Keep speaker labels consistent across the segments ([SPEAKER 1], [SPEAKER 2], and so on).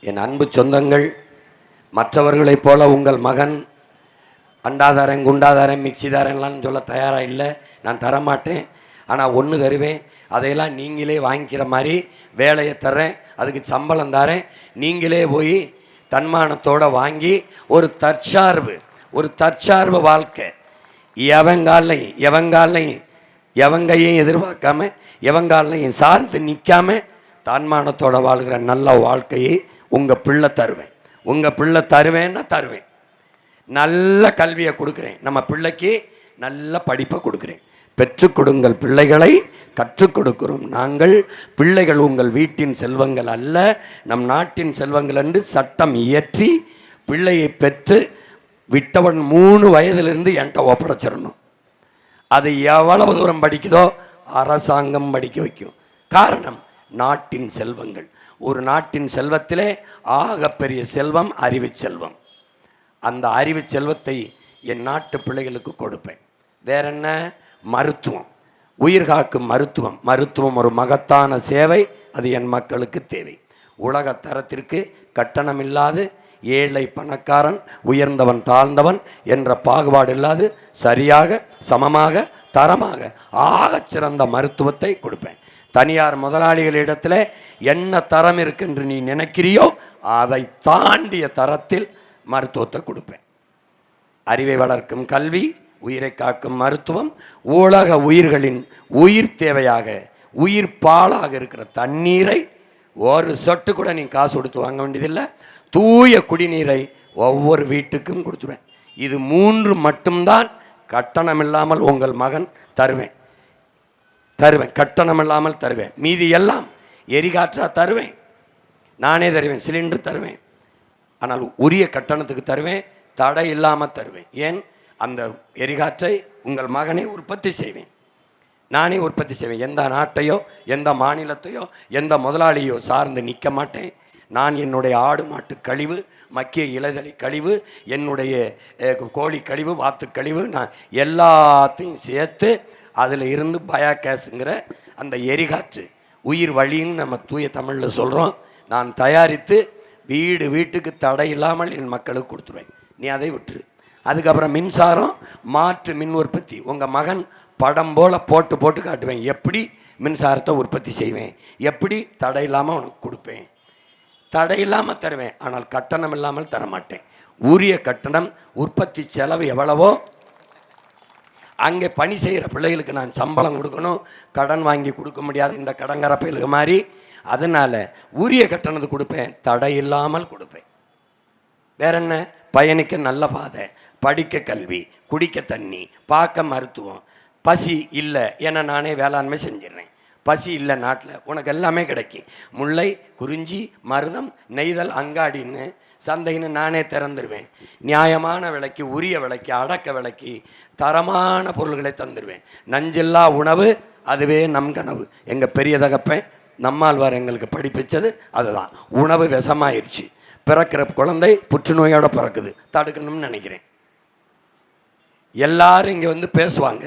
[SPEAKER 1] என் அன்பு சொந்தங்கள், மற்றவர்களைப் போல உங்கள் மகன் அண்டாதாரன் குண்டாதாரன் மிக்சிதாரன்லாம் சொல்ல தயாராக இல்லை. நான் தரமாட்டேன். ஆனால் ஒன்று தருவேன், அதையெல்லாம் நீங்களே வாங்கிக்கிற மாதிரி வேலையை தர்றேன், அதுக்கு சம்பளம் தரேன். நீங்களே போய் தன்மானத்தோடு வாங்கி ஒரு தற்சார்பு வாழ்க்கை, எவங்கையும் எதிர்பார்க்காம எவங்காலையும் சார்ந்து நிற்காம தன்மானத்தோட வாழ்கிற நல்ல வாழ்க்கையை உங்கள் பிள்ளை தருவேன். உங்கள் பிள்ளை தருவேன்னா தருவேன். நல்ல கல்வியை கொடுக்குறேன், நம்ம பிள்ளைக்கு நல்ல படிப்பை கொடுக்குறேன். பெற்றுக் கொடுங்கள் பிள்ளைகளை, கற்றுக் கொடுக்கிறோம் நாங்கள். பிள்ளைகள் உங்கள் வீட்டின் செல்வங்கள் அல்ல, நம் நாட்டின் செல்வங்கள் என்று சட்டம் இயற்றி பிள்ளையை பெற்று விட்டவன் 3 வயதிலிருந்து என்கிட்ட ஒப்படைச்சிடணும். அது எவ்வளவு தூரம் படிக்குதோ அரசாங்கம் படிக்க வைக்கும். காரணம், நாட்டின் செல்வங்கள். ஒரு நாட்டின் செல்வத்திலே ஆகப்பெரிய செல்வம் அறிவு செல்வம். அந்த அறிவு செல்வத்தை என் நாட்டு பிள்ளைகளுக்கு கொடுப்பேன். வேற என்ன? மருத்துவம், உயிர் காக்கும் மருத்துவம். மருத்துவம் ஒரு மகத்தான சேவை, அது என் மக்களுக்கு தேவை. உலக தரத்திற்கு கட்டணம் இல்லாது, ஏழை பணக்காரன், உயர்ந்தவன் தாழ்ந்தவன் என்ற பாகுபாடு இல்லாது சரியாக சமமாக தரமாக ஆகச் சிறந்த மருத்துவத்தை கொடுப்பேன். தனியார் முதலாளிகளிடத்தில் என்ன தரம் இருக்குன்று நீ நினைக்கிறியோ அதை தாண்டிய தரத்தில் மருத்துவத்தை கொடுப்பேன். அறிவை வளர்க்கும் கல்வி, உயிரை காக்கும் மருத்துவம், உலக உயிர்களின் உயிர் தேவையாக உயிர் பாலாக இருக்கிற தண்ணீரை ஒரு சொட்டு கூட நீ காசு கொடுத்து வாங்க வேண்டியதில்லை. தூய குடிநீரை ஒவ்வொரு வீட்டுக்கும் கொடுத்துருவேன். இது 3 மட்டும்தான் கட்டணம் இல்லாமல் உங்கள் மகன் தருவேன். கட்டணம் இல்லாமல் தருவேன். மீதி எல்லாம் எரிகாற்றா தருவேன், நானே தருவேன், சிலிண்டர் தருவேன். ஆனால் உரிய கட்டணத்துக்கு தருவேன், தடை இல்லாமல் தருவேன். ஏன்? அந்த எரிகாற்றை உங்கள் மகனை உற்பத்தி செய்வேன், நானே உற்பத்தி செய்வேன். எந்த நாட்டையோ எந்த மாநிலத்தையோ எந்த முதலாளியோ சார்ந்து நிற்க மாட்டேன். நான் என்னுடைய ஆடு மாட்டு கழிவு, மக்கிய இலைதலை கழிவு, என்னுடைய கோழி கழிவு, வாத்து கழிவு, நான் எல்லாத்தையும் சேர்த்து அதில் இருந்து பயோகேஸுங்கிற அந்த எரிகாற்று, உயிர் வழின்னு நம்ம தூய தமிழில் சொல்கிறோம், நான் தயாரித்து வீடு வீட்டுக்கு தடை இல்லாமல் என் மக்களுக்கு கொடுத்துருவேன். நீ அதை விட்டுரு. அதுக்கப்புறம் மின்சாரம், மாற்று மின் உற்பத்தி. உங்கள் மகன் படம் போல் போட்டு காட்டுவேன், எப்படி மின்சாரத்தை உற்பத்தி செய்வேன், எப்படி தடை இல்லாமல் உனக்கு கொடுப்பேன். தடை இல்லாமல் தருவேன், ஆனால் கட்டணம் இல்லாமல் தரமாட்டேன். உரிய கட்டணம், உற்பத்தி செலவு எவ்வளவோ அங்கே பணி செய்கிற பிள்ளைகளுக்கு நான் சம்பளம் கொடுக்கணும், கடன் வாங்கி கொடுக்க முடியாது இந்த கடங்கர பயிலுக்கு மாதிரி. அதனால் உரிய கட்டணத்தை கொடுப்பேன், தடை இல்லாமல் கொடுப்பேன். வேற என்ன? பயணிக்க நல்ல பாதை, படிக்க கல்வி, குடிக்க தண்ணி, பார்க்க மருத்துவம். பசி இல்லை, ஏன்னா நானே வேளாண்மை செஞ்சிடுறேன். பசி இல்லை நாட்டில், உனக்கு எல்லாமே கிடைக்கும். முல்லை, குறிஞ்சி, மருதம், நெய்தல், அங்காடின்னு சந்தைன்னு நானே திறந்துடுவேன். நியாயமான விலைக்கு, உரிய விலைக்கு, அடக்க விலைக்கு தரமான பொருள்களை தந்துடுவேன். நஞ்சில்லா உணவு, அதுவே நம் கனவு. எங்கள் பெரிய தகப்பன் நம்மாழ்வார் எங்களுக்கு படிப்பிச்சது அதுதான். உணவு விஷமாயிருச்சு, பிறக்கிற குழந்தை புற்றுநோயோட பிறக்குது, தடுக்கணும்னு நினைக்கிறேன். எல்லாரும் இங்கே வந்து பேசுவாங்க,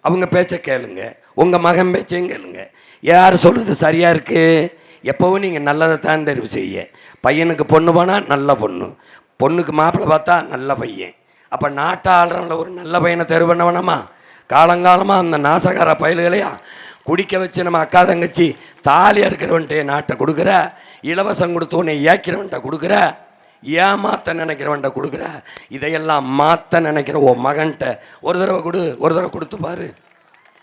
[SPEAKER 1] அவங்க பேச்சை கேளுங்க, உங்கள் மகன் பேச்சையும் கேளுங்க. யார் சொல்கிறது சரியாக இருக்குது? எப்போவும் நீங்கள் நல்லதை தான் தெரிவு செய்ய. பையனுக்கு பொண்ணு போனால் நல்ல பொண்ணு, பொண்ணுக்கு மாப்பிள்ளை பார்த்தா நல்ல பையன். அப்போ நாட்டை ஆள்றவங்கள ஒரு நல்ல பையனை தேர்வு பண்ண வேணாமா? காலங்காலமாக அந்த நாசகார பயல்களையா குடிக்க வச்சு நம்ம அக்கா தங்கச்சி தாலியாக இருக்கிறவன்ட்டே நாட்டை கொடுக்குற, இலவசம் கொடுத்து உன்னை ஏக்கிறவன்ட்ட கொடுக்குற, ஏமாத்த நினைக்கிறவன்ட்ட கொடுக்குற. இதையெல்லாம் மாற்ற நினைக்கிற உன் மகன்கிட்ட ஒரு தடவை கொடுத்து பாரு.